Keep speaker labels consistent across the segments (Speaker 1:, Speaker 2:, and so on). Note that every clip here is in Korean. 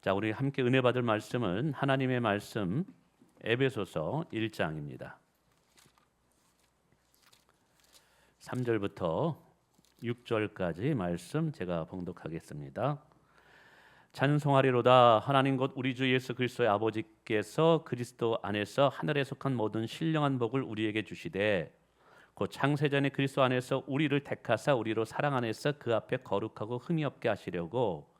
Speaker 1: 자, 우리 함께 은혜 받을 말씀은 하나님의 말씀 에베소서 1장입니다. 3절부터 6절까지 말씀 제가 봉독하겠습니다. 찬송하리로다. 하나님 곧 우리 주 예수 그리스도의 아버지께서 그리스도 안에서 하늘에 속한 모든 신령한 복을 우리에게 주시되 곧 창세전에 그리스도 안에서 우리를 택하사 우리로 사랑 안에서 그 앞에 거룩하고 흠이 없게 하시려고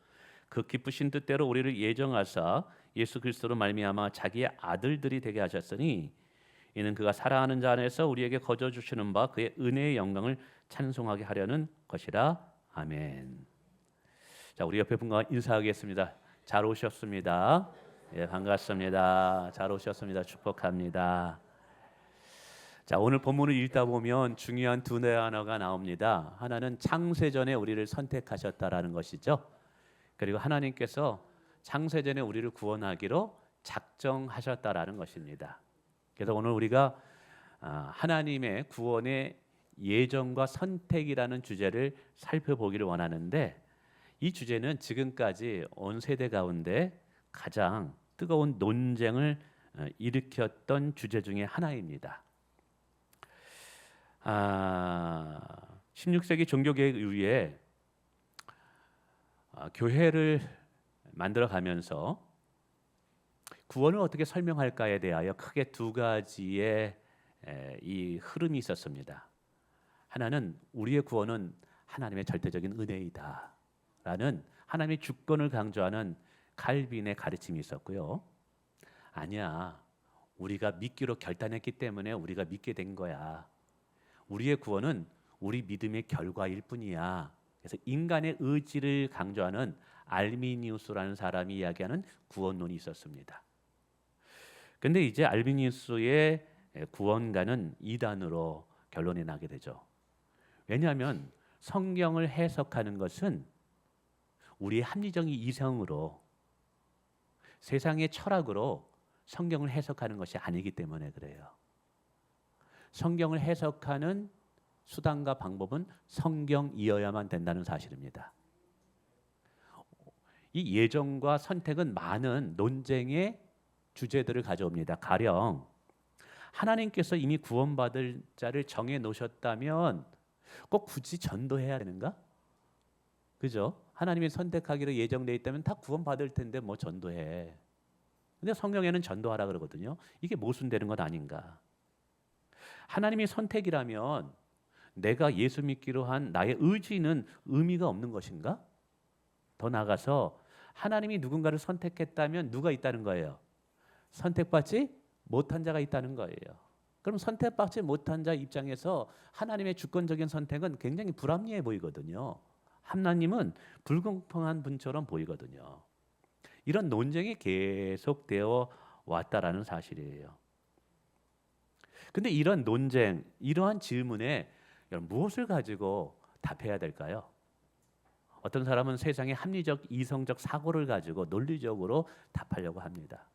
Speaker 1: 그 기쁘신 뜻대로 우리를 예정하사 예수 그리스도로 말미암아 자기의 아들들이 되게 하셨으니 이는 그가 사랑하는 자 안에서 우리에게 거저 주시는 바 그의 은혜의 영광을 찬송하게 하려는 것이라. 아멘. 자, 우리 옆에 분과 인사하겠습니다. 잘 오셨습니다. 예, 반갑습니다. 잘 오셨습니다. 축복합니다. 자, 오늘 본문을 읽다 보면 중요한 두 단어가 나옵니다. 하나는 창세전에 우리를 선택하셨다라는 것이죠. 그리고 하나님께서 창세전에 우리를 구원하기로 작정하셨다라는 것입니다. 그래서 오늘 우리가 하나님의 구원의 예정과 선택이라는 주제를 살펴보기를 원하는데, 이 주제는 지금까지 온 세대 가운데 가장 뜨거운 논쟁을 일으켰던 주제 중에 하나입니다. 16세기 종교개혁 이후에 교회를 만들어가면서 구원을 어떻게 설명할까에 대하여 크게 두 가지의 이 흐름이 있었습니다. 하나는 우리의 구원은 하나님의 절대적인 은혜이다 라는 하나님의 주권을 강조하는 칼빈의 가르침이 있었고요. 아니야, 우리가 믿기로 결단했기 때문에 우리가 믿게 된 거야. 우리의 구원은 우리 믿음의 결과일 뿐이야. 그래서 인간의 의지를 강조하는 알미니우스라는 사람이 이야기하는 구원론이 있었습니다. 근데 이제 알미니우스의 구원가는 이단으로 결론이 나게 되죠. 왜냐하면 성경을 해석하는 것은 우리의 합리적인 이성으로, 세상의 철학으로 성경을 해석하는 것이 아니기 때문에 그래요. 성경을 해석하는 수단과 방법은 성경이어야만 된다는 사실입니다. 이 예정과 선택은 많은 논쟁의 주제들을 가져옵니다. 가령 하나님께서 이미 구원받을 자를 정해 놓으셨다면 꼭 굳이 전도해야 되는가? 그죠? 하나님이 선택하기로 예정되어 있다면 다 구원받을 텐데 뭐 전도해. 근데 성경에는 전도하라 그러거든요. 이게 모순되는 것 아닌가? 하나님이 선택이라면 내가 예수 믿기로 한 나의 의지는 의미가 없는 것인가? 더 나아가서 하나님이 누군가를 선택했다면 누가 있다는 거예요? 선택받지 못한 자가 있다는 거예요. 그럼 선택받지 못한 자 입장에서 하나님의 주권적인 선택은 굉장히 불합리해 보이거든요. 하나님은 불공평한 분처럼 보이거든요. 이런 논쟁이 계속되어 왔다라는 사실이에요. 근데 이런 논쟁, 이러한 질문에 무엇을 가지고 답해야 될까요? 어떤 사람은 세상의 합리적, 이성적 사고를 가지고 논리적으로 답하려고 합니다.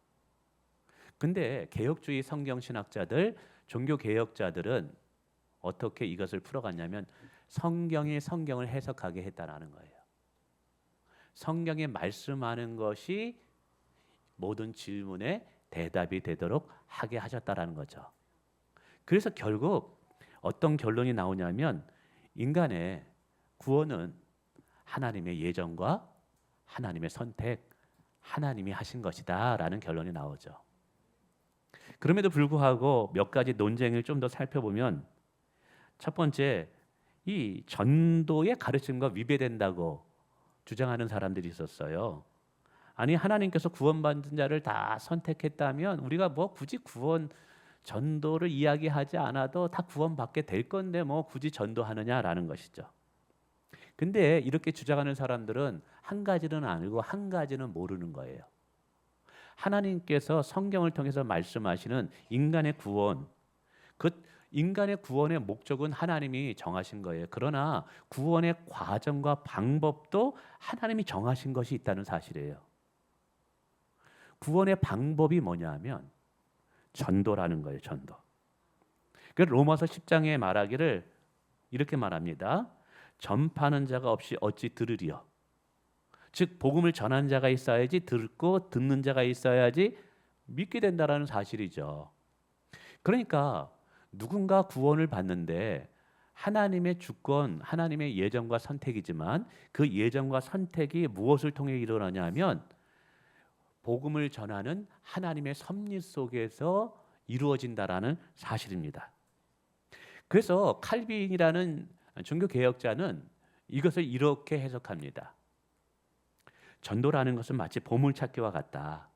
Speaker 1: 근데 개혁주의 성경신학자들, 종교개혁자들은 어떻게 이것을 풀어갔냐면 성경이 성경을 해석하게 했다라는 거예요. 성경에 말씀하는 것이 모든 질문에 대답이 되도록 하게 하셨다라는 거죠. 그래서 결국 어떤 결론이 나오냐면 인간의 구원은 하나님의 예정과 하나님의 선택, 하나님이 하신 것이다 라는 결론이 나오죠. 그럼에도 불구하고 몇 가지 논쟁을 좀 더 살펴보면, 첫 번째, 이 전도의 가르침과 위배된다고 주장하는 사람들이 있었어요. 아니, 하나님께서 구원받은 자를 다 선택했다면 우리가 뭐 굳이 구원 전도를 이야기하지 않아도 다 구원받게 될 건데 뭐 굳이 전도하느냐라는 것이죠. 근데 이렇게 주장하는 사람들은 한 가지는 알고 한 가지는 모르는 거예요. 하나님께서 성경을 통해서 말씀하시는 인간의 구원, 그 인간의 구원의 목적은 하나님이 정하신 거예요. 그러나 구원의 과정과 방법도 하나님이 정하신 것이 있다는 사실이에요. 구원의 방법이 뭐냐면 전도라는 거예요. 전도. 그래서 로마서 10장에 말하기를 이렇게 말합니다. 전파하는 자가 없이 어찌 들으리요? 즉 복음을 전하는 자가 있어야지 듣고 듣는 자가 있어야지 믿게 된다라는 사실이죠. 그러니까 누군가 구원을 받는데 하나님의 주권, 하나님의 예정과 선택이지만 그 예정과 선택이 무엇을 통해 일어나냐면 복음을 전하는 하나님의 섭리 속에서 이루어진다라는 사실입니다. 그래서 칼빈이라는 종교 개혁자는 이것을 이렇게 해석합니다. 전도라는 것은 마치 보물찾기와 같다.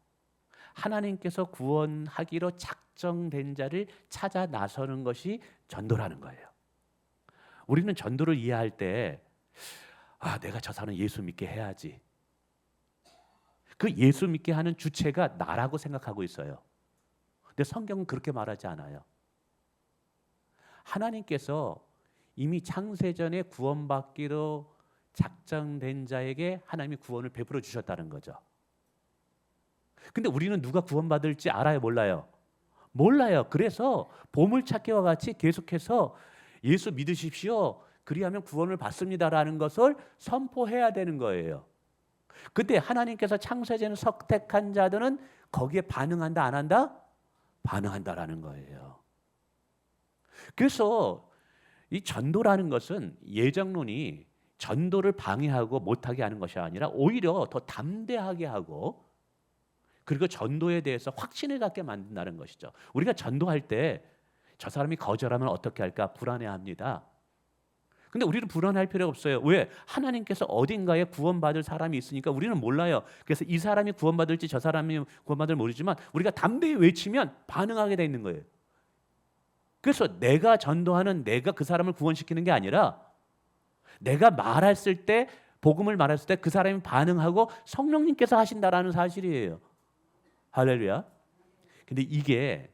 Speaker 1: 하나님께서 구원하기로 작정된 자를 찾아 나서는 것이 전도라는 거예요. 우리는 전도를 이해할 때 내가 저 사람 예수 믿게 해야지. 그 예수 믿게 하는 주체가 나라고 생각하고 있어요. 근데 성경은 그렇게 말하지 않아요. 하나님께서 이미 창세전에 구원받기로 작정된 자에게 하나님이 구원을 베풀어 주셨다는 거죠. 근데 우리는 누가 구원받을지 알아요, 몰라요? 몰라요. 그래서 보물찾기와 같이 계속해서 예수 믿으십시오. 그리하면 구원을 받습니다라는 것을 선포해야 되는 거예요. 근데 하나님께서 창세전에 선택한 자들은 거기에 반응한다, 안 한다? 반응한다라는 거예요. 그래서 이 전도라는 것은 예정론이 전도를 방해하고 못하게 하는 것이 아니라 오히려 더 담대하게 하고 그리고 전도에 대해서 확신을 갖게 만든다는 것이죠. 우리가 전도할 때 저 사람이 거절하면 어떻게 할까 불안해합니다. 근데 우리는 불안할 필요가 없어요. 왜? 하나님께서 어딘가에 구원받을 사람이 있으니까 우리는 몰라요. 그래서 이 사람이 구원받을지 저 사람이 구원받을지 모르지만 우리가 담대히 외치면 반응하게 돼 있는 거예요. 그래서 내가 전도하는 내가 그 사람을 구원시키는 게 아니라 내가 말했을 때 복음을 말했을 때 그 사람이 반응하고 성령님께서 하신다라는 사실이에요. 할렐루야. 근데 이게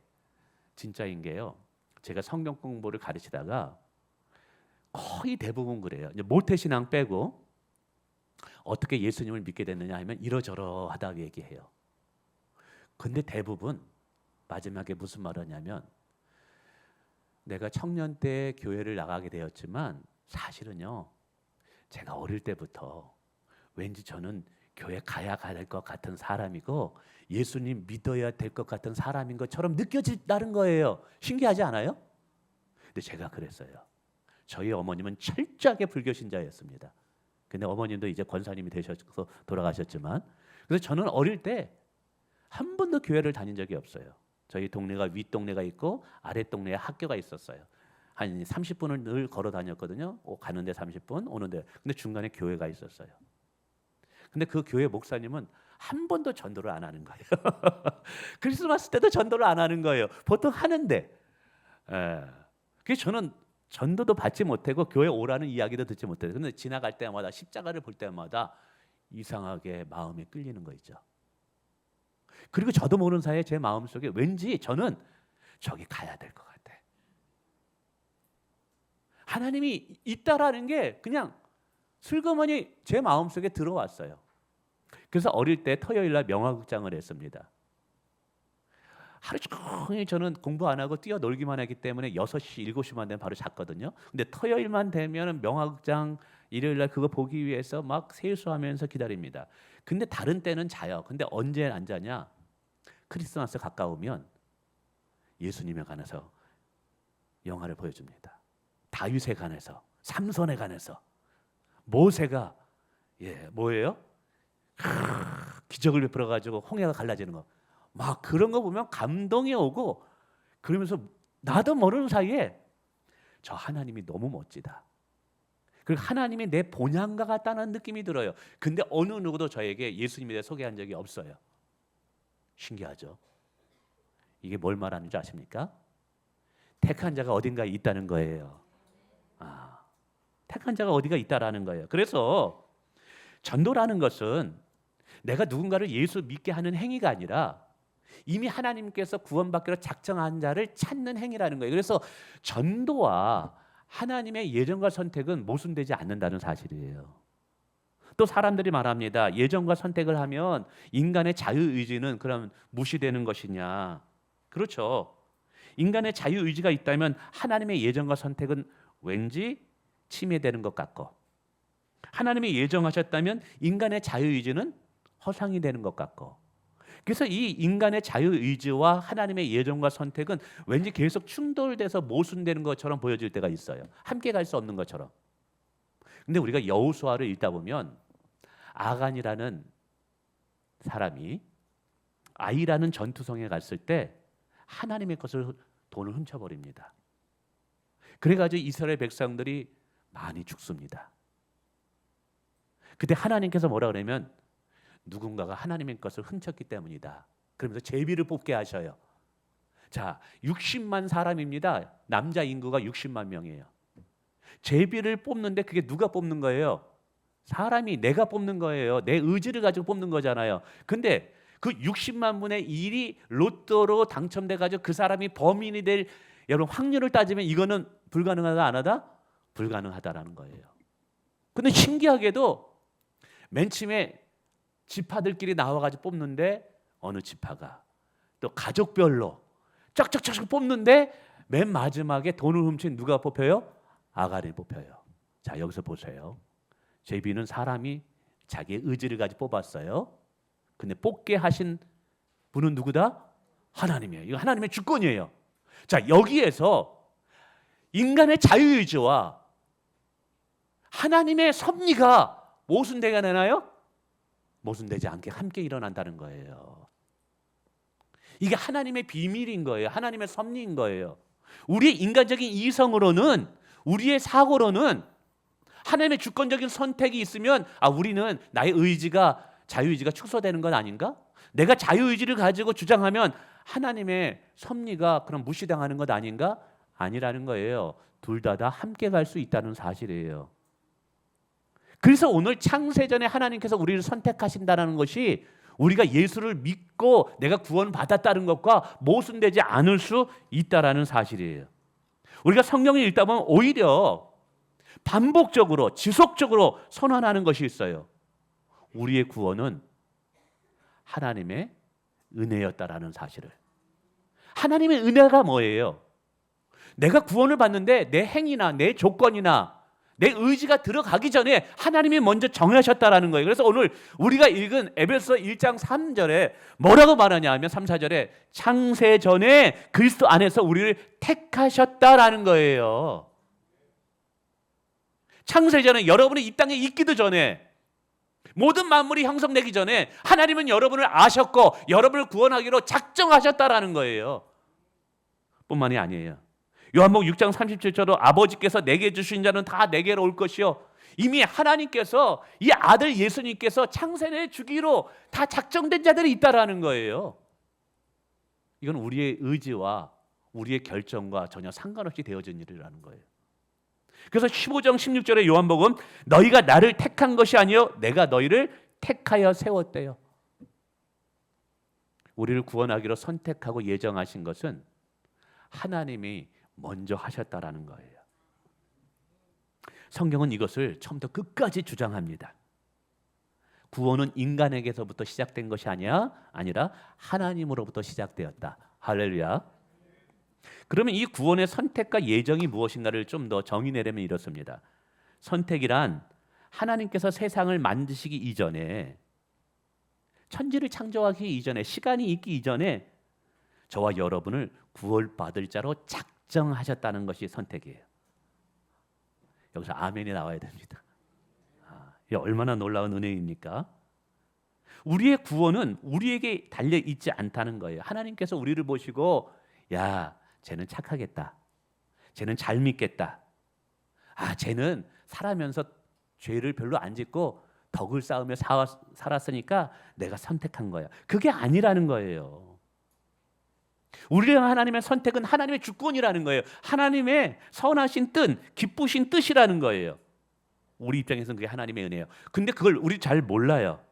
Speaker 1: 진짜인 게요. 제가 성경 공부를 가르치다가 거의 대부분 그래요. 모태신앙 빼고 어떻게 예수님을 믿게 됐느냐 하면 이러저러하다 얘기해요. 근데 대부분 마지막에 무슨 말을 하냐면 내가 청년 때 교회를 나가게 되었지만 사실은요. 제가 어릴 때부터 왠지 저는 교회 가야 될 것 같은 사람이고 예수님 믿어야 될 것 같은 사람인 것처럼 느껴진다는 거예요. 신기하지 않아요? 근데 제가 그랬어요. 저희 어머님은 철저하게 불교 신자였습니다. 근데 어머님도 이제 권사님이 되셔서 돌아가셨지만 그래서 저는 어릴 때 한 번도 교회를 다닌 적이 없어요. 저희 동네가 윗동네가 있고 아랫동네에 학교가 있었어요. 한 30분을 늘 걸어 다녔거든요. 가는데 30분, 오는데. 근데 중간에 교회가 있었어요. 근데 그 교회 목사님은 한 번도 전도를 안 하는 거예요. 크리스마스 때도 전도를 안 하는 거예요. 보통 하는데. 그래서 저는 전도도 받지 못하고 교회 오라는 이야기도 듣지 못해요. 근데 지나갈 때마다 십자가를 볼 때마다 이상하게 마음에 끌리는 거 있죠. 그리고 저도 모르는 사이에 제 마음속에 왠지 저는 저기 가야 될 것 같아. 하나님이 있다라는 게 그냥 슬그머니 제 마음속에 들어왔어요. 그래서 어릴 때 토요일 날 명화극장을 했습니다. 하루 종일 저는 공부 안 하고 뛰어놀기만 하기 때문에 6시, 7시만 되면 바로 잤거든요. 근데 토요일만 되면 명화극장 일요일 날 그거 보기 위해서 막 세수하면서 기다립니다. 근데 다른 때는 자요. 근데 언제 안 자냐? 크리스마스 가까우면 예수님에 관해서 영화를 보여줍니다. 다윗에 관해서, 삼손에 관해서, 모세가 뭐예요? 기적을 베풀어 가지고 홍해가 갈라지는 거. 막 그런 거 보면 감동이 오고 그러면서 나도 모르는 사이에 저 하나님이 너무 멋지다. 그리고 하나님이 내 본향과 같다는 느낌이 들어요. 근데 어느 누구도 저에게 예수님에 대해 소개한 적이 없어요. 신기하죠? 이게 뭘 말하는 줄 아십니까? 택한 자가 어딘가에 있다는 거예요. 택한 자가 어디가 있다라는 거예요. 그래서 전도라는 것은 내가 누군가를 예수 믿게 하는 행위가 아니라 이미 하나님께서 구원받기로 작정한 자를 찾는 행위라는 거예요. 그래서 전도와 하나님의 예정과 선택은 모순되지 않는다는 사실이에요. 또 사람들이 말합니다. 예정과 선택을 하면 인간의 자유의지는 그럼 무시되는 것이냐. 그렇죠. 인간의 자유의지가 있다면 하나님의 예정과 선택은 왠지 침해되는 것 같고 하나님이 예정하셨다면 인간의 자유의지는 허상이 되는 것 같고, 그래서 이 인간의 자유의지와 하나님의 예정과 선택은 왠지 계속 충돌돼서 모순되는 것처럼 보여질 때가 있어요. 함께 갈 수 없는 것처럼. 근데 우리가 여호수아를 읽다 보면 아간이라는 사람이 아이라는 전투성에 갔을 때 하나님의 것을 돈을 훔쳐버립니다. 그래가지고 이스라엘 백성들이 많이 죽습니다. 그때 하나님께서 뭐라 그러냐면 누군가가 하나님의 것을 훔쳤기 때문이다. 그러면서 제비를 뽑게 하셔요. 자, 60만 사람입니다. 남자 인구가 60만 명이에요. 제비를 뽑는데 그게 누가 뽑는 거예요? 사람이, 내가 뽑는 거예요. 내 의지를 가지고 뽑는 거잖아요. 근데 그 60만 분의 1이 로또로 당첨돼 가지고 그 사람이 범인이 될, 여러분 확률을 따지면 이거는 불가능하다 안 하다? 불가능하다라는 거예요. 근데 신기하게도 맨 처음에 지파들끼리 나와가지고 뽑는데 어느 지파가, 또 가족별로 쫙쫙쫙 뽑는데 맨 마지막에 돈을 훔친 누가 뽑혀요? 아간이 뽑혀요. 자, 여기서 보세요. 제비는 사람이 자기의 의지를 가지고 뽑았어요. 근데 뽑게 하신 분은 누구다? 하나님이에요. 이거 하나님의 주권이에요. 자, 여기에서 인간의 자유의지와 하나님의 섭리가 모순되게 되나요? 모순되지 않게 함께 일어난다는 거예요. 이게 하나님의 비밀인 거예요. 하나님의 섭리인 거예요. 우리의 인간적인 이성으로는, 우리의 사고로는 하나님의 주권적인 선택이 있으면 우리는 나의 의지가, 자유의지가 축소되는 건 아닌가? 내가 자유의지를 가지고 주장하면 하나님의 섭리가 그럼 무시당하는 것 아닌가? 아니라는 거예요. 둘 다 함께 갈 수 있다는 사실이에요. 그래서 오늘 창세전에 하나님께서 우리를 선택하신다는 것이 우리가 예수를 믿고 내가 구원받았다는 것과 모순되지 않을 수 있다는 사실이에요. 우리가 성경을 읽다 보면 오히려 반복적으로 지속적으로 선언하는 것이 있어요. 우리의 구원은 하나님의 은혜였다라는 사실을. 하나님의 은혜가 뭐예요? 내가 구원을 받는데 내 행위나 내 조건이나 내 의지가 들어가기 전에 하나님이 먼저 정하셨다라는 거예요. 그래서 오늘 우리가 읽은 에베소 1장 3절에 뭐라고 말하냐 하면 3, 4절에 창세전에 그리스도 안에서 우리를 택하셨다라는 거예요. 창세전에 여러분이 이 땅에 있기도 전에, 모든 만물이 형성되기 전에 하나님은 여러분을 아셨고 여러분을 구원하기로 작정하셨다라는 거예요. 뿐만이 아니에요. 요한복음 6장 37절로 아버지께서 내게 주신 자는 다 내게로 올 것이요, 이미 하나님께서 이 아들 예수님께서 창세를 주기로 다 작정된 자들이 있다라는 거예요. 이건 우리의 의지와 우리의 결정과 전혀 상관없이 되어진 일이라는 거예요. 그래서 15장 16절의 요한복음, 너희가 나를 택한 것이 아니요 내가 너희를 택하여 세웠대요. 우리를 구원하기로 선택하고 예정하신 것은 하나님이 먼저 하셨다라는 거예요. 성경은 이것을 처음부터 끝까지 주장합니다. 구원은 인간에게서부터 시작된 것이 아니라 하나님으로부터 시작되었다. 할렐루야. 그러면 이 구원의 선택과 예정이 무엇인가를 좀 더 정의 내려면 이렇습니다. 선택이란 하나님께서 세상을 만드시기 이전에, 천지를 창조하기 이전에, 시간이 있기 이전에 저와 여러분을 구원받을 자로 작정하셨다는 것이 선택이에요. 여기서 아멘이 나와야 됩니다. 이게 얼마나 놀라운 은혜입니까? 우리의 구원은 우리에게 달려있지 않다는 거예요. 하나님께서 우리를 보시고, 야, 쟤는 착하겠다, 쟤는 잘 믿겠다, 쟤는 살아면서 죄를 별로 안 짓고 덕을 쌓으며 살았으니까 내가 선택한 거야. 그게 아니라는 거예요. 우리랑 하나님의 선택은 하나님의 주권이라는 거예요. 하나님의 선하신 뜻, 기쁘신 뜻이라는 거예요. 우리 입장에서는 그게 하나님의 은혜예요. 근데 그걸 우리 잘 몰라요.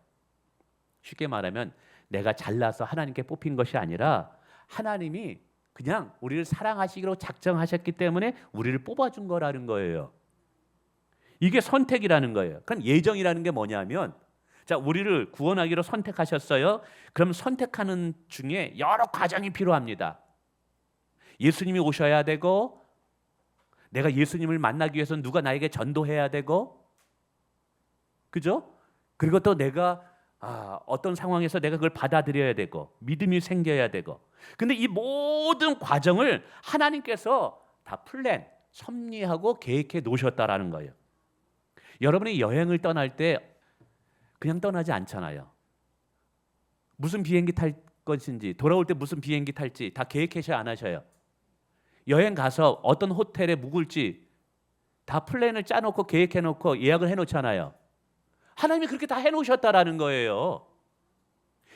Speaker 1: 쉽게 말하면 내가 잘나서 하나님께 뽑힌 것이 아니라 하나님이 그냥 우리를 사랑하시기로 작정하셨기 때문에 우리를 뽑아준 거라는 거예요. 이게 선택이라는 거예요. 그럼 예정이라는 게 뭐냐면, 자, 우리를 구원하기로 선택하셨어요. 그럼 선택하는 중에 여러 과정이 필요합니다. 예수님이 오셔야 되고, 내가 예수님을 만나기 위해서 누가 나에게 전도해야 되고, 그죠? 그리고 또 내가 어떤 상황에서 내가 그걸 받아들여야 되고 믿음이 생겨야 되고. 근데 이 모든 과정을 하나님께서 다 플랜, 섭리하고 계획해 놓으셨다라는 거예요. 여러분이 여행을 떠날 때 그냥 떠나지 않잖아요. 무슨 비행기 탈 것인지, 돌아올 때 무슨 비행기 탈지 다 계획해서 안 하셔요. 여행 가서 어떤 호텔에 묵을지 다 플랜을 짜놓고 계획해놓고 예약을 해놓잖아요. 하나님이 그렇게 다 해놓으셨다라는 거예요.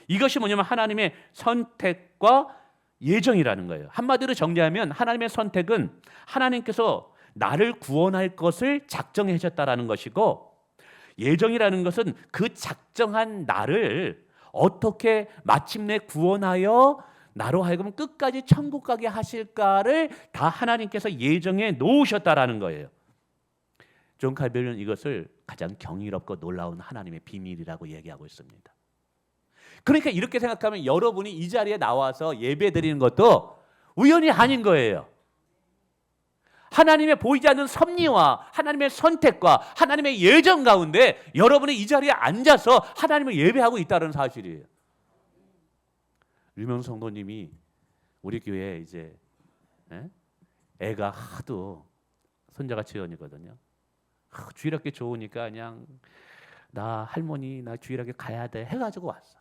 Speaker 1: 이것이 뭐냐면 하나님의 선택과 예정이라는 거예요. 한마디로 정리하면 하나님의 선택은 하나님께서 나를 구원할 것을 작정하셨다라는 것이고, 예정이라는 것은 그 작정한 나를 어떻게 마침내 구원하여 나로 하여금 끝까지 천국 가게 하실까를 다 하나님께서 예정해 놓으셨다라는 거예요. 존 칼빈은 이것을 가장 경이롭고 놀라운 하나님의 비밀이라고 얘기하고 있습니다. 그러니까 이렇게 생각하면 여러분이 이 자리에 나와서 예배 드리는 것도 우연이 아닌 거예요. 하나님의 보이지 않는 섭리와 하나님의 선택과 하나님의 예정 가운데 여러분이 이 자리에 앉아서 하나님을 예배하고 있다는 사실이에요. 유명 성도님이 우리 교회에 이제 애가 하도 손자가 지연이거든요. 주일학교 좋으니까 그냥 나 할머니 나 주일학교 가야 돼 해가지고 왔어.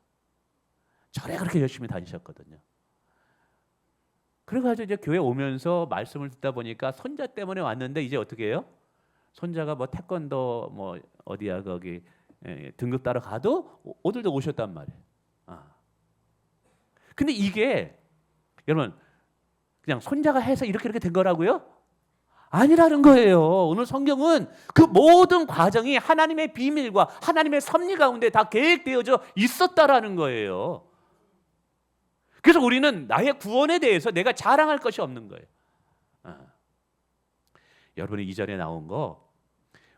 Speaker 1: 절에 그렇게 열심히 다니셨거든요. 그래가지고 이제 교회 오면서 말씀을 듣다 보니까 손자 때문에 왔는데 이제 어떻게 해요? 손자가 뭐 태권도 뭐 어디야 거기 등급 따러 가도 오늘도 오셨단 말이에요. 근데 이게 여러분 그냥 손자가 해서 이렇게 된 거라고요? 아니라는 거예요. 오늘 성경은 그 모든 과정이 하나님의 비밀과 하나님의 섭리 가운데 다 계획되어져 있었다라는 거예요. 그래서 우리는 나의 구원에 대해서 내가 자랑할 것이 없는 거예요. 여러분이 이 자리에 나온 거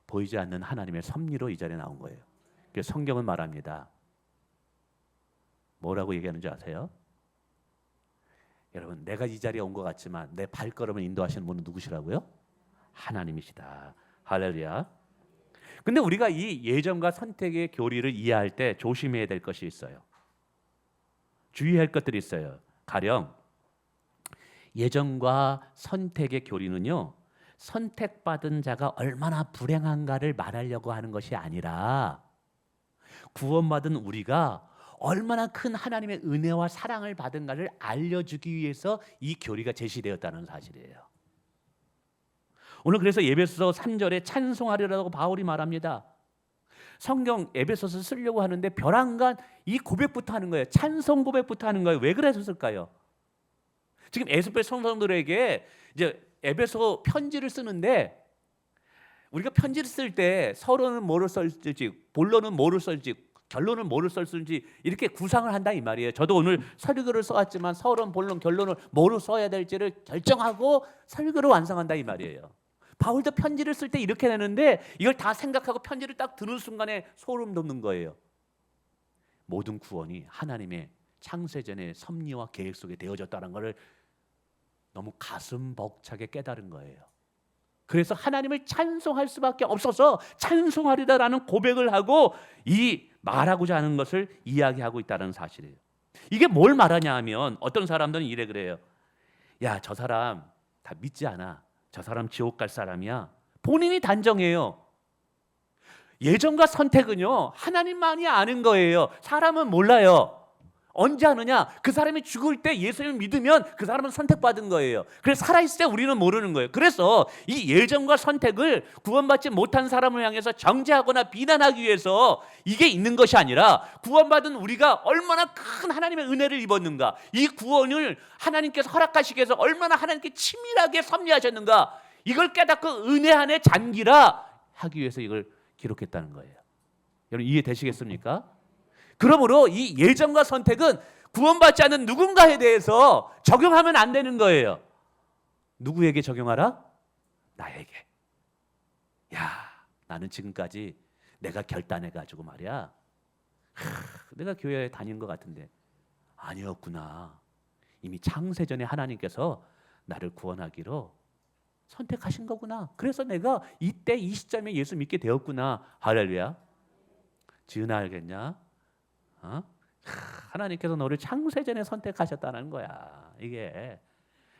Speaker 1: 보이지 않는 하나님의 섭리로 이 자리에 나온 거예요. 그래서 성경은 말합니다. 뭐라고 얘기하는지 아세요? 여러분 내가 이 자리에 온 것 같지만 내 발걸음을 인도하시는 분은 누구시라고요? 하나님이시다. 할렐루야. 근데 우리가 이 예정과 선택의 교리를 이해할 때 조심해야 될 것이 있어요. 주의할 것들이 있어요. 가령 예정과 선택의 교리는요, 선택받은 자가 얼마나 불행한가를 말하려고 하는 것이 아니라 구원받은 우리가 얼마나 큰 하나님의 은혜와 사랑을 받은가를 알려주기 위해서 이 교리가 제시되었다는 사실이에요. 오늘 그래서 에베소서 3절에 찬송하리라고 바울이 말합니다. 성경 에베소서 쓰려고 하는데 벼랑간 이 고백부터 하는 거예요. 찬송 고백부터 하는 거예요. 왜 그랬을까요? 지금 에스겔 성도들에게 이제 에베소 편지를 쓰는데 우리가 편지를 쓸 때 서론은 뭐를 쓸지, 본론은 뭐를 쓸지, 결론은 뭐를 쓸지 이렇게 구상을 한다 이 말이에요. 저도 오늘 설교를 써왔지만 서론, 본론, 결론을 뭐로 써야 될지를 결정하고 설교를 완성한다 이 말이에요. 바울도 편지를 쓸 때 이렇게 내는데 이걸 다 생각하고 편지를 딱 드는 순간에 소름 돋는 거예요. 모든 구원이 하나님의 창세전의 섭리와 계획 속에 되어졌다는 것을 너무 가슴 벅차게 깨달은 거예요. 그래서 하나님을 찬송할 수밖에 없어서 찬송하리다라는 고백을 하고 이 말하고자 하는 것을 이야기하고 있다는 사실이에요. 이게 뭘 말하냐 하면 어떤 사람들은 이래 그래요. 야, 저 사람 다 믿지 않아. 저 사람 지옥 갈 사람이야. 본인이 단정해요. 예정과 선택은요, 하나님만이 아는 거예요. 사람은 몰라요. 언제 아느냐? 그 사람이 죽을 때 예수님을 믿으면 그 사람은 선택받은 거예요. 그래서 살아있을 때 우리는 모르는 거예요. 그래서 이 예정과 선택을 구원받지 못한 사람을 향해서 정죄하거나 비난하기 위해서 이게 있는 것이 아니라 구원받은 우리가 얼마나 큰 하나님의 은혜를 입었는가, 이 구원을 하나님께서 허락하시기 위해서 얼마나 하나님께 치밀하게 섭리하셨는가, 이걸 깨닫고 은혜 안에 잠기라 하기 위해서 이걸 기록했다는 거예요. 여러분 이해되시겠습니까? 그러므로 이 예정과 선택은 구원받지 않은 누군가에 대해서 적용하면 안 되는 거예요. 누구에게 적용하라? 나에게. 야, 나는 지금까지 내가 결단해가지고 말이야. 내가 교회에 다닌 것 같은데 아니었구나. 이미 창세전에 하나님께서 나를 구원하기로 선택하신 거구나. 그래서 내가 이때 이 시점에 예수 믿게 되었구나. 할렐루야. 지은아 알겠냐? 어? 하나님께서 너를 창세전에 선택하셨다는 거야. 이게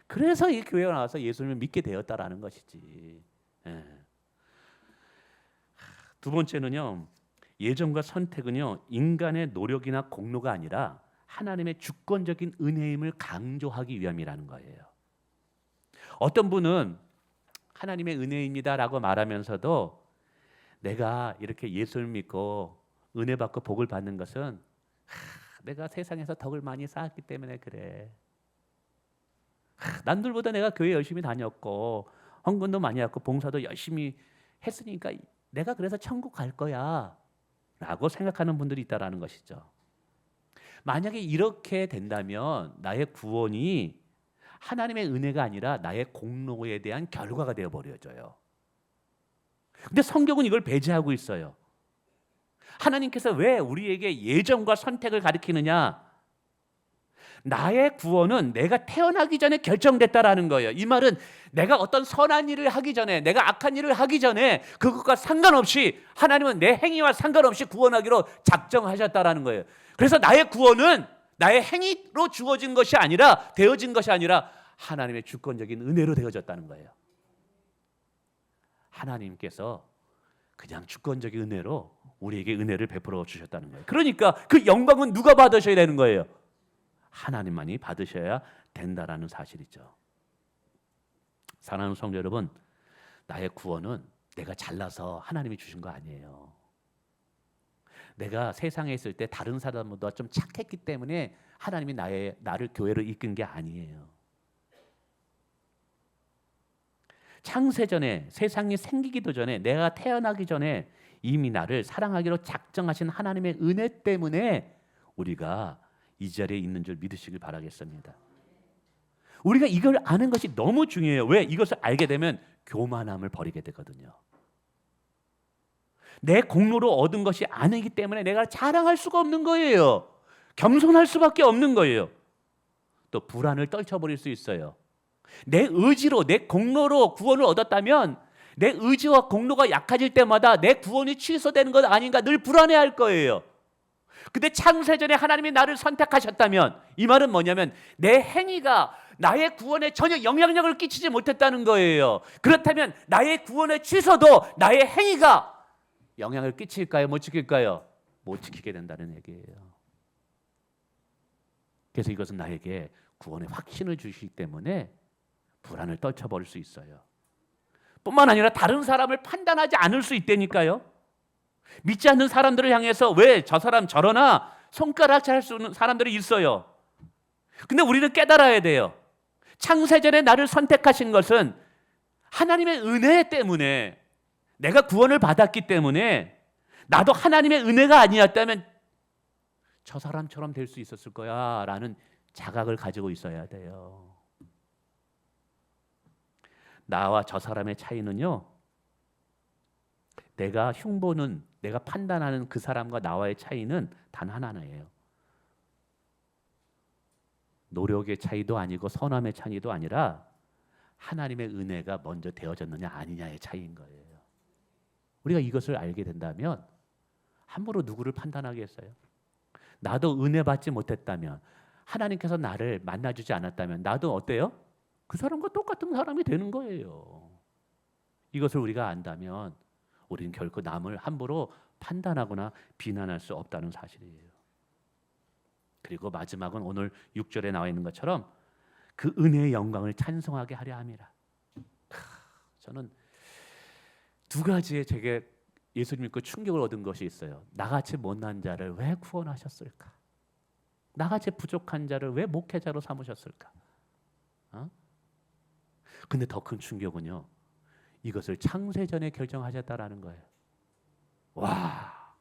Speaker 1: 그래서 이 교회에 나와서 예수님을 믿게 되었다라는 것이지. 예. 두 번째는요, 예정과 선택은요 인간의 노력이나 공로가 아니라 하나님의 주권적인 은혜임을 강조하기 위함이라는 거예요. 어떤 분은 하나님의 은혜입니다라고 말하면서도 내가 이렇게 예수를 믿고 은혜 받고 복을 받는 것은 내가 세상에서 덕을 많이 쌓았기 때문에 그래. 남들보다 내가 교회 열심히 다녔고 헌금도 많이 했고 봉사도 열심히 했으니까 내가 그래서 천국 갈 거야 라고 생각하는 분들이 있다라는 것이죠. 만약에 이렇게 된다면 나의 구원이 하나님의 은혜가 아니라 나의 공로에 대한 결과가 되어버려져요. 근데 성경은 이걸 배제하고 있어요. 하나님께서 왜 우리에게 예정과 선택을 가리키느냐? 나의 구원은 내가 태어나기 전에 결정됐다라는 거예요. 이 말은 내가 어떤 선한 일을 하기 전에, 내가 악한 일을 하기 전에 그것과 상관없이 하나님은 내 행위와 상관없이 구원하기로 작정하셨다라는 거예요. 그래서 나의 구원은 나의 행위로 주어진 것이 아니라, 되어진 것이 아니라 하나님의 주권적인 은혜로 되어졌다는 거예요. 하나님께서 그냥 주권적인 은혜로 우리에게 은혜를 베풀어 주셨다는 거예요. 그러니까 그 영광은 누가 받으셔야 되는 거예요? 하나님만이 받으셔야 된다라는 사실이죠. 사랑하는 성도 여러분, 나의 구원은 내가 잘나서 하나님이 주신 거 아니에요. 내가 세상에 있을 때 다른 사람보다 좀 착했기 때문에 하나님이 나를 교회로 이끈 게 아니에요. 창세전에, 세상이 생기기도 전에, 내가 태어나기 전에 이미 나를 사랑하기로 작정하신 하나님의 은혜 때문에 우리가 이 자리에 있는 줄 믿으시길 바라겠습니다. 우리가 이걸 아는 것이 너무 중요해요. 왜? 이것을 알게 되면 교만함을 버리게 되거든요. 내 공로로 얻은 것이 아니기 때문에 내가 자랑할 수가 없는 거예요. 겸손할 수밖에 없는 거예요. 또 불안을 떨쳐버릴 수 있어요. 내 의지로, 내 공로로 구원을 얻었다면 내 의지와 공로가 약해질 때마다 내 구원이 취소되는 것 아닌가 늘 불안해할 거예요. 근데 창세전에 하나님이 나를 선택하셨다면 이 말은 뭐냐면 내 행위가 나의 구원에 전혀 영향력을 끼치지 못했다는 거예요. 그렇다면 나의 구원의 취소도 나의 행위가 영향을 끼칠까요? 못 지킬까요? 못 지키게 된다는 얘기예요. 그래서 이것은 나에게 구원의 확신을 주시기 때문에 불안을 떨쳐버릴 수 있어요. 뿐만 아니라 다른 사람을 판단하지 않을 수 있다니까요. 믿지 않는 사람들을 향해서 왜 저 사람 저러나 손가락질 할 수 있는 사람들이 있어요. 근데 우리는 깨달아야 돼요. 창세전에 나를 선택하신 것은 하나님의 은혜 때문에, 내가 구원을 받았기 때문에, 나도 하나님의 은혜가 아니었다면 저 사람처럼 될 수 있었을 거야 라는 자각을 가지고 있어야 돼요. 나와 저 사람의 차이는요, 내가 흉보는, 내가 판단하는 그 사람과 나와의 차이는 단 하나예요. 노력의 차이도 아니고 선함의 차이도 아니라 하나님의 은혜가 먼저 되어졌느냐 아니냐의 차이인 거예요. 우리가 이것을 알게 된다면 함부로 누구를 판단하겠어요? 나도 은혜 받지 못했다면, 하나님께서 나를 만나주지 않았다면 나도 어때요? 그 사람과 똑같은 사람이 되는 거예요. 이것을 우리가 안다면 우리는 결코 남을 함부로 판단하거나 비난할 수 없다는 사실이에요. 그리고 마지막은 오늘 6절에 나와 있는 것처럼 그 은혜의 영광을 찬송하게 하려 함이라. 저는 두 가지의 제게 예수님 믿고 충격을 얻은 것이 있어요. 나같이 못난 자를 왜 구원하셨을까? 나같이 부족한 자를 왜 목회자로 삼으셨을까? 근데 더 큰 충격은요, 이것을 창세전에 결정하셨다라는 거예요. 와,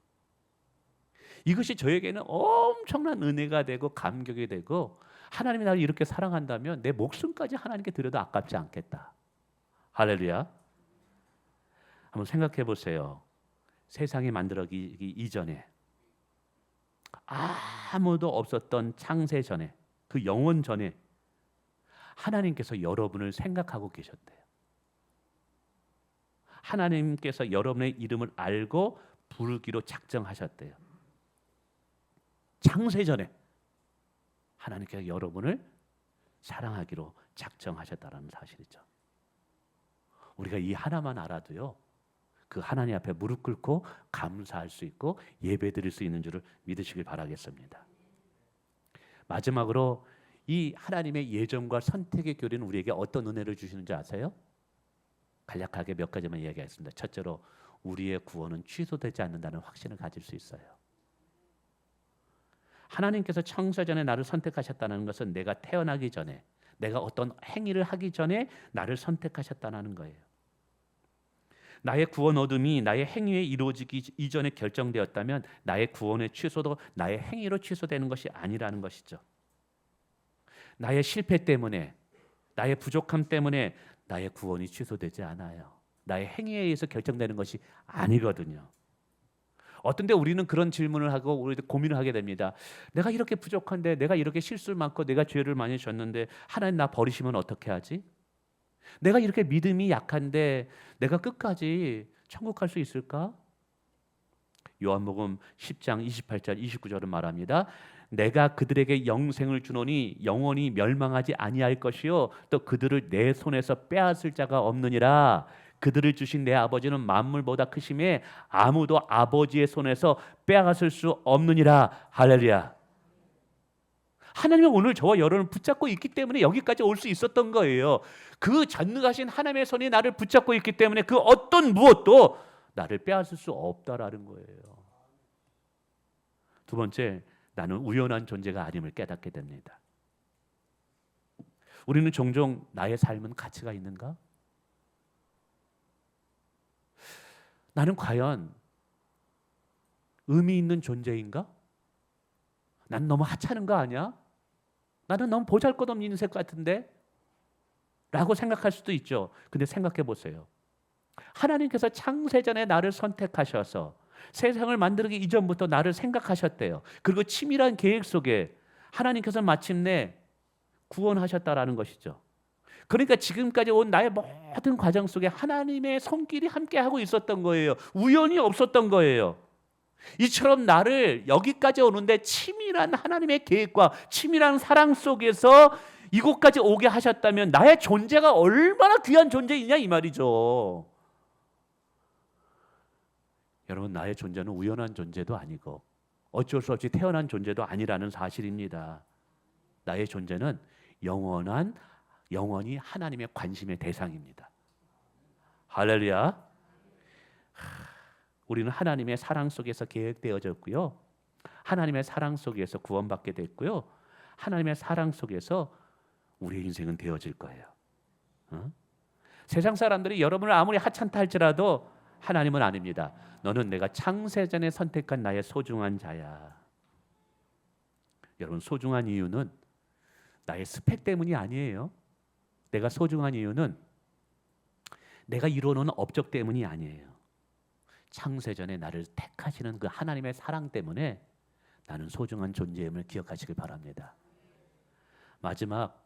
Speaker 1: 이것이 저에게는 엄청난 은혜가 되고 감격이 되고, 하나님이 나를 이렇게 사랑한다면 내 목숨까지 하나님께 드려도 아깝지 않겠다. 할렐루야. 한번 생각해 보세요. 세상이 만들어지기 이전에, 아무도 없었던 창세 전에, 그 영원 전에 하나님께서 여러분을 생각하고 계셨대요. 하나님께서 여러분의 이름을 알고 부르기로 작정하셨대요. 창세전에 하나님께서 여러분을 사랑하기로 작정하셨다는 사실이죠. 우리가 이 하나만 알아도요, 그 하나님 앞에 무릎 꿇고 감사할 수 있고 예배드릴 수 있는 줄을 믿으시길 바라겠습니다. 마지막으로 이 하나님의 예정과 선택의 교리는 우리에게 어떤 은혜를 주시는지 아세요? 간략하게 몇 가지만 이야기하겠습니다. 첫째로 우리의 구원은 취소되지 않는다는 확신을 가질 수 있어요. 하나님께서 창세전에 나를 선택하셨다는 것은 내가 태어나기 전에, 내가 어떤 행위를 하기 전에 나를 선택하셨다는 거예요. 나의 구원 얻음이 나의 행위에 이루어지기 이전에 결정되었다면 나의 구원의 취소도 나의 행위로 취소되는 것이 아니라는 것이죠. 나의 실패 때문에, 나의 부족함 때문에 나의 구원이 취소되지 않아요. 나의 행위에 의해서 결정되는 것이 아니거든요. 어떤 때 우리는 그런 질문을 하고 우리도 고민을 하게 됩니다. 내가 이렇게 부족한데, 내가 이렇게 실수를 많고 내가 죄를 많이 졌는데 하나님 나 버리시면 어떻게 하지? 내가 이렇게 믿음이 약한데 내가 끝까지 천국 갈 수 있을까? 요한복음 10장 28절 29절은 말합니다. 내가 그들에게 영생을 주노니 영원히 멸망하지 아니할 것이요 또 그들을 내 손에서 빼앗을 자가 없느니라. 그들을 주신 내 아버지는 만물보다 크심에 아무도 아버지의 손에서 빼앗을 수 없느니라. 할렐루야. 하나님은 오늘 저와 여러분을 붙잡고 있기 때문에 여기까지 올 수 있었던 거예요. 그 전능하신 하나님의 손이 나를 붙잡고 있기 때문에 그 어떤 무엇도 나를 빼앗을 수 없다라는 거예요. 두 번째, 나는 우연한 존재가 아님을 깨닫게 됩니다. 우리는 종종 나의 삶은 가치가 있는가? 나는 과연 의미 있는 존재인가? 난 너무 하찮은 거 아니야? 나는 너무 보잘것없는 인생 같은데? 라고 생각할 수도 있죠. 근데 생각해 보세요. 하나님께서 창세전에 나를 선택하셔서 세상을 만들기 이전부터 나를 생각하셨대요. 그리고 치밀한 계획 속에 하나님께서 마침내 구원하셨다라는 것이죠. 그러니까 지금까지 온 나의 모든 과정 속에 하나님의 손길이 함께하고 있었던 거예요. 우연이 없었던 거예요. 이처럼 나를 여기까지 오는데 치밀한 하나님의 계획과 치밀한 사랑 속에서 이곳까지 오게 하셨다면 나의 존재가 얼마나 귀한 존재이냐 이 말이죠. 여러분, 나의 존재는 우연한 존재도 아니고 어쩔 수 없이 태어난 존재도 아니라는 사실입니다. 나의 존재는 영원히 하나님의 관심의 대상입니다. 할렐루야. 우리는 하나님의 사랑 속에서 계획되어졌고요. 하나님의 사랑 속에서 구원받게 됐고요. 하나님의 사랑 속에서 우리의 인생은 되어질 거예요. 세상 사람들이 여러분을 아무리 하찮다 할지라도 하나님은 아닙니다. 너는 내가 창세전에 선택한 나의 소중한 자야. 여러분, 소중한 이유는 나의 스펙 때문이 아니에요. 내가 소중한 이유는 내가 이루어놓은 업적 때문이 아니에요. 창세전에 나를 택하시는 그 하나님의 사랑 때문에 나는 소중한 존재임을 기억하시길 바랍니다. 마지막,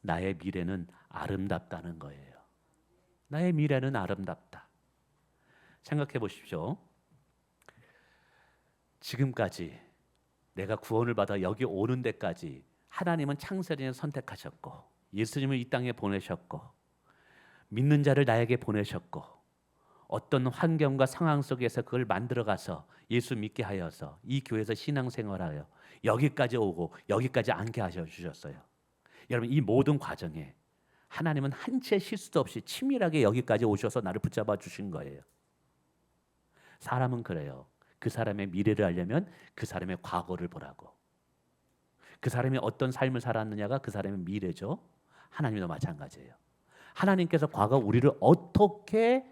Speaker 1: 나의 미래는 아름답다는 거예요. 나의 미래는 아름답다. 생각해 보십시오. 지금까지 내가 구원을 받아 여기 오는 데까지 하나님은 창세전에 선택하셨고 예수님을 이 땅에 보내셨고 믿는 자를 나에게 보내셨고 어떤 환경과 상황 속에서 그걸 만들어가서 예수 믿게 하여서 이 교회에서 신앙생활하여 여기까지 오고 여기까지 앉게 하셔주셨어요. 여러분, 이 모든 과정에 하나님은 한 채 실수도 없이 치밀하게 여기까지 오셔서 나를 붙잡아 주신 거예요. 사람은 그래요. 그 사람의 미래를 알려면 그 사람의 과거를 보라고. 그 사람이 어떤 삶을 살았느냐가 그 사람의 미래죠. 하나님도 마찬가지예요. 하나님께서 과거 우리를 어떻게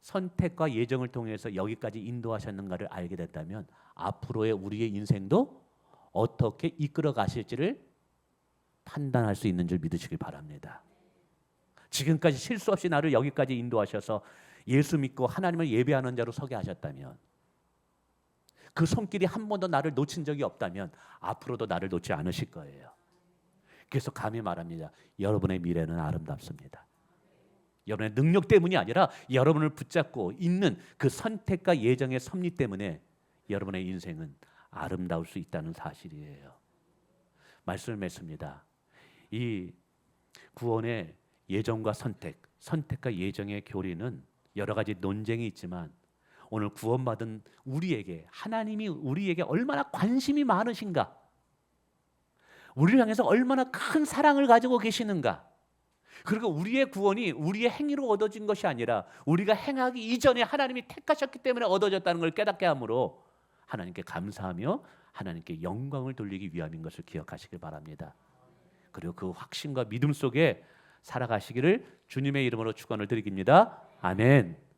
Speaker 1: 선택과 예정을 통해서 여기까지 인도하셨는가를 알게 됐다면 앞으로의 우리의 인생도 어떻게 이끌어 가실지를 판단할 수 있는 줄 믿으시길 바랍니다. 지금까지 실수 없이 나를 여기까지 인도하셔서 예수 믿고 하나님을 예배하는 자로 서게 하셨다면, 그 손길이 한 번도 나를 놓친 적이 없다면 앞으로도 나를 놓지 않으실 거예요. 그래서 감히 말합니다. 여러분의 미래는 아름답습니다. 여러분의 능력 때문이 아니라 여러분을 붙잡고 있는 그 선택과 예정의 섭리 때문에 여러분의 인생은 아름다울 수 있다는 사실이에요. 말씀을 맺습니다. 이 구원의 예정과 선택, 선택과 예정의 교리는 여러 가지 논쟁이 있지만 오늘 구원받은 우리에게 하나님이 우리에게 얼마나 관심이 많으신가, 우리를 향해서 얼마나 큰 사랑을 가지고 계시는가, 그리고 우리의 구원이 우리의 행위로 얻어진 것이 아니라 우리가 행하기 이전에 하나님이 택하셨기 때문에 얻어졌다는 걸 깨닫게 하므로 하나님께 감사하며 하나님께 영광을 돌리기 위함인 것을 기억하시길 바랍니다. 그리고 그 확신과 믿음 속에 살아가시기를 주님의 이름으로 축원을 드립니다. 아멘.